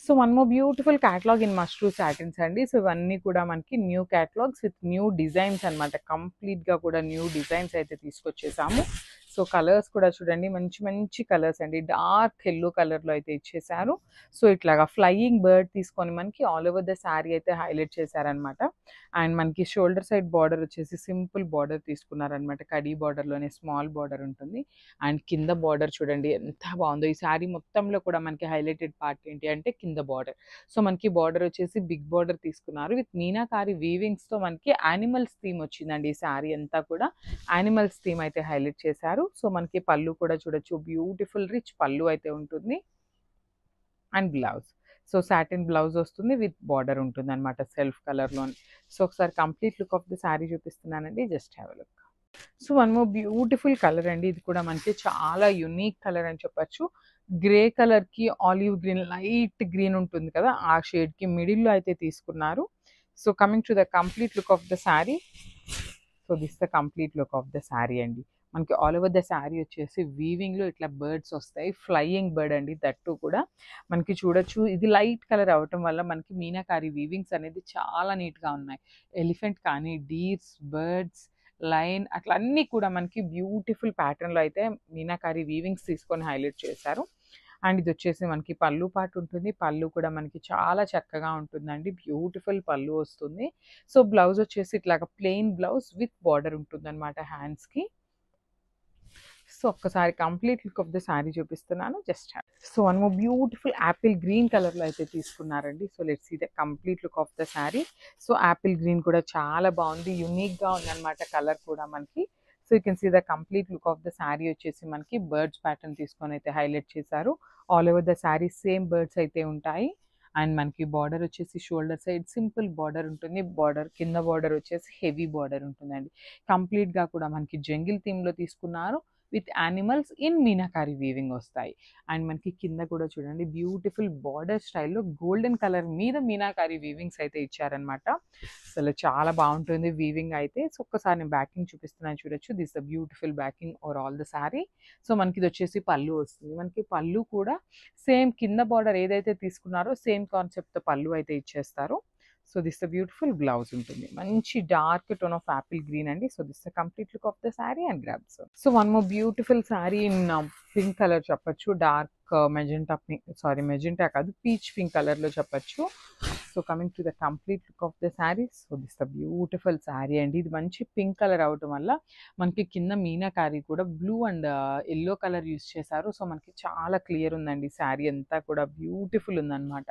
So one more beautiful catalogue in mashru satins అండి. So ఇవన్నీ కూడా మనకి new catalogues with new designs అనమాట. కంప్లీట్గా కూడా న్యూ డిజైన్స్ అయితే తీసుకొచ్చేసాము. సో కలర్స్ కూడా చూడండి, మంచి మంచి కలర్స్ అండి. డార్క్ ఎల్లో కలర్లో అయితే ఇచ్చేసారు. సో ఇట్లాగా ఫ్లయింగ్ బర్డ్ తీసుకొని మనకి ఆల్ ఓవర్ ద శారీ అయితే హైలైట్ చేశారనమాట. అండ్ మనకి షోల్డర్ సైడ్ బార్డర్ వచ్చేసి సింపుల్ బార్డర్ తీసుకున్నారనమాట. కడీ బార్డర్లోనే స్మాల్ బార్డర్ ఉంటుంది. అండ్ కింద బార్డర్ చూడండి ఎంత బాగుందో. ఈ శారీ మొత్తంలో కూడా మనకి హైలైటెడ్ పార్ట్ ఏంటి అంటే కింద బార్డర్. సో మనకి బార్డర్ వచ్చేసి బిగ్ బార్డర్ తీసుకున్నారు విత్ మీనాకారి వీవింగ్స్తో మనకి యానిమల్స్ థీమ్ వచ్చిందండి. ఈ శారీ అంతా కూడా యానిమల్స్ థీమ్ అయితే హైలైట్ చేశారు. సో మనకి పళ్ళు కూడా చూడొచ్చు, బ్యూటిఫుల్ రిచ్ పళ్ళు అయితే ఉంటుంది. And blouse, so satin blouse వస్తుంది విత్ బార్డర్ ఉంటుంది అనమాట సెల్ఫ్ కలర్లోని. సో ఒకసారి complete look of the sari చూపిస్తున్నానండి, just have a look. So one more beautiful colour అండి. ఇది కూడా మనకి చాలా యునిక్ కలర్ అని చెప్పొచ్చు. గ్రే కలర్కి ఆలివ్ గ్రీన్, లైట్ గ్రీన్ ఉంటుంది కదా, ఆ షేడ్కి మిడిల్లో అయితే తీసుకున్నారు. So coming to the complete look of the sari. So this the complete look of the sari అండి. మనకి ఆల్ ఓవర్ ద శారీ వచ్చేసి వీవింగ్లో ఇట్లా బర్డ్స్ వస్తాయి. ఫ్లయింగ్ బర్డ్ అండి, దట్టు కూడా మనకి చూడొచ్చు. ఇది లైట్ కలర్ అవ్వటం వల్ల మనకి మీనాకారి వీవింగ్స్ అనేది చాలా నీట్గా ఉన్నాయి. ఎలిఫెంట్ కానీ, డీర్స్, బర్డ్స్, లైన్, అట్లా అన్నీ కూడా మనకి బ్యూటిఫుల్ ప్యాటర్న్లో అయితే మీనాకారి వీవింగ్స్ తీసుకొని హైలైట్ చేశారు. అండ్ ఇది వచ్చేసి మనకి పళ్ళు పాటు ఉంటుంది. పళ్ళు కూడా మనకి చాలా చక్కగా ఉంటుందండి. బ్యూటిఫుల్ పళ్ళు వస్తుంది. సో బ్లౌజ్ వచ్చేసి ఇట్లాగా ప్లెయిన్ బ్లౌజ్ విత్ బార్డర్ ఉంటుందన్నమాట హ్యాండ్స్కి. సో ఒక్కసారి complete look of the sari చూపిస్తున్నాను, just so one more beautiful apple green కలర్లో అయితే తీసుకున్నారండి. So let's see the complete look of the sari. So apple green కూడా చాలా బాగుంది, యూనిక్గా ఉందన్నమాట కలర్ కూడా మనకి. So you can see the complete look of the sari వచ్చేసి మనకి బర్డ్స్ ప్యాటర్న్ తీసుకొని అయితే హైలైట్ చేశారు. All over the sari same birds అయితే ఉంటాయి. అండ్ మనకి బార్డర్ వచ్చేసి షోల్డర్ సైడ్ సింపుల్ బార్డర్ ఉంటుంది. బార్డర్ కింద బార్డర్ వచ్చేసి హెవీ బార్డర్ ఉంటుందండి. కంప్లీట్గా కూడా మనకి జంగిల్ థీమ్లో తీసుకున్నారు with animals in meenakari weaving వస్తాయి. అండ్ మనకి కింద కూడా చూడండి బ్యూటిఫుల్ బార్డర్ స్టైల్లో గోల్డెన్ కలర్ మీద మీనాకారి వీవింగ్స్ అయితే ఇచ్చారనమాట. అసలు చాలా బాగుంటుంది వీవింగ్ అయితే. సో ఒక్కసారి నేను బ్యాకింగ్ చూపిస్తున్నాను చూడొచ్చు. This the beautiful backing over all the sari. So మనకి ఇది వచ్చేసి పళ్ళు వస్తుంది. మనకి పళ్ళు కూడా సేమ్ కింద బార్డర్ ఏదైతే తీసుకున్నారో సేమ్ కాన్సెప్ట్తో పళ్ళు అయితే ఇచ్చేస్తారు. So this the beautiful blouse ఉంటుంది. మంచి dark tone of apple green అండి. So this the complete look of the sari and grabs. So one more beautiful sari in pink colour చెప్పొచ్చు. Dark magenta pink, sorry magenta కాదు, peach pink కలర్లో చెప్పొచ్చు. So coming to the complete look of the sari. So this the beautiful sari అండి. ఇది మంచి pink colour అవటం వల్ల మనకి కింద మీనాకారి కూడా blue and yellow colour use చేశారు. సో మనకి చాలా క్లియర్ ఉందండి శారీ అంతా కూడా, బ్యూటిఫుల్ ఉందన్నమాట.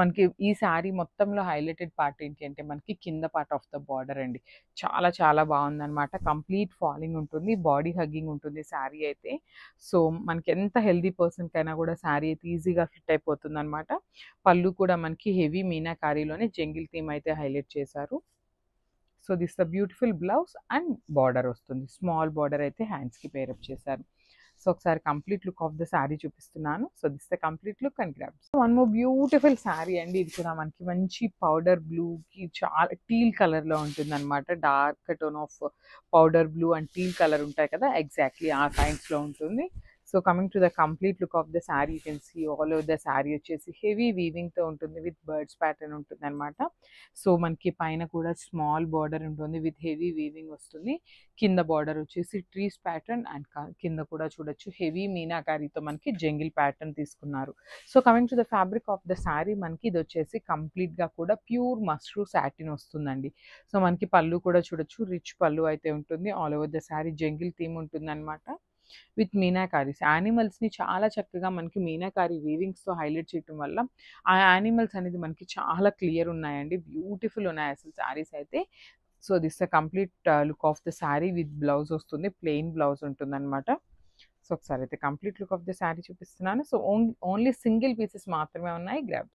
మనకి ఈ శారీ మొత్తంలో హైలైటెడ్ పార్ట్ ఏంటి అంటే మనకి కింద పార్ట్ ఆఫ్ ద బార్డర్ అండి. చాలా చాలా బాగుందన్నమాట. కంప్లీట్ ఫాలింగ్ ఉంటుంది, బాడీ హగ్గింగ్ ఉంటుంది శారీ అయితే. సో మనకి ఎంత హెల్దీ పర్సన్కైనా కూడా శారీ అయితే ఈజీగా ఫిట్ అయిపోతుంది అనమాట. పళ్ళు కూడా మనకి హెవీ మీనాకారీలోనే జంగిల్ థీమ్ అయితే హైలైట్ చేశారు. So this the beautiful blouse and border వస్తుంది. స్మాల్ బార్డర్ అయితే హ్యాండ్స్కి పేరప్ చేశారు. సో ఒకసారి complete look of the sari చూపిస్తున్నాను. So this the complete look and grabs. One more beautiful sari అండి. ఇది కూడా మనకి మంచి పౌడర్ బ్లూకి చాలా టీల్ కలర్లో ఉంటుంది అనమాట. Dark tone of powder blue and teal colour ఉంటాయి కదా, ఎగ్జాక్ట్లీ ఆ కైండ్స్లో ఉంటుంది. So coming to the complete look of the sari, you can see all over the sari వచ్చేసి హెవీ వీవింగ్తో ఉంటుంది విత్ బర్డ్స్ ప్యాటర్న్ ఉంటుంది అనమాట. సో మనకి పైన కూడా స్మాల్ బార్డర్ ఉంటుంది విత్ హెవీ వీవింగ్ వస్తుంది. కింద బార్డర్ వచ్చేసి ట్రీస్ ప్యాటర్న్ అండ్ కింద కూడా చూడొచ్చు హెవీ మీనాకారీతో మనకి జంగిల్ ప్యాటర్న్ తీసుకున్నారు. So coming to the fabric of the sari, మనకి ఇది వచ్చేసి కంప్లీట్గా కూడా ప్యూర్ మష్రూ సాటిన్ వస్తుందండి. సో మనకి పళ్ళు కూడా చూడొచ్చు, రిచ్ పళ్ళు అయితే ఉంటుంది. All over the sari jungle theme ఉంటుంది అనమాట విత్ మీనాకారీస్. యానిమల్స్ని చాలా చక్కగా మనకి మీనాకారి వీవింగ్స్తో హైలైట్ చేయటం వల్ల ఆ యానిమల్స్ అనేది మనకి చాలా క్లియర్ ఉన్నాయండి, బ్యూటిఫుల్ ఉన్నాయి అసలు శారీస్ అయితే. So this the complete look of the sari with blouse వస్తుంది, ప్లెయిన్ బ్లౌజ్ ఉంటుంది అనమాట. సో ఒకసారి అయితే complete look of the sari చూపిస్తున్నాను. సో ఓన్లీ సింగిల్ పీసెస్ మాత్రమే ఉన్నాయి, గ్రాబ్.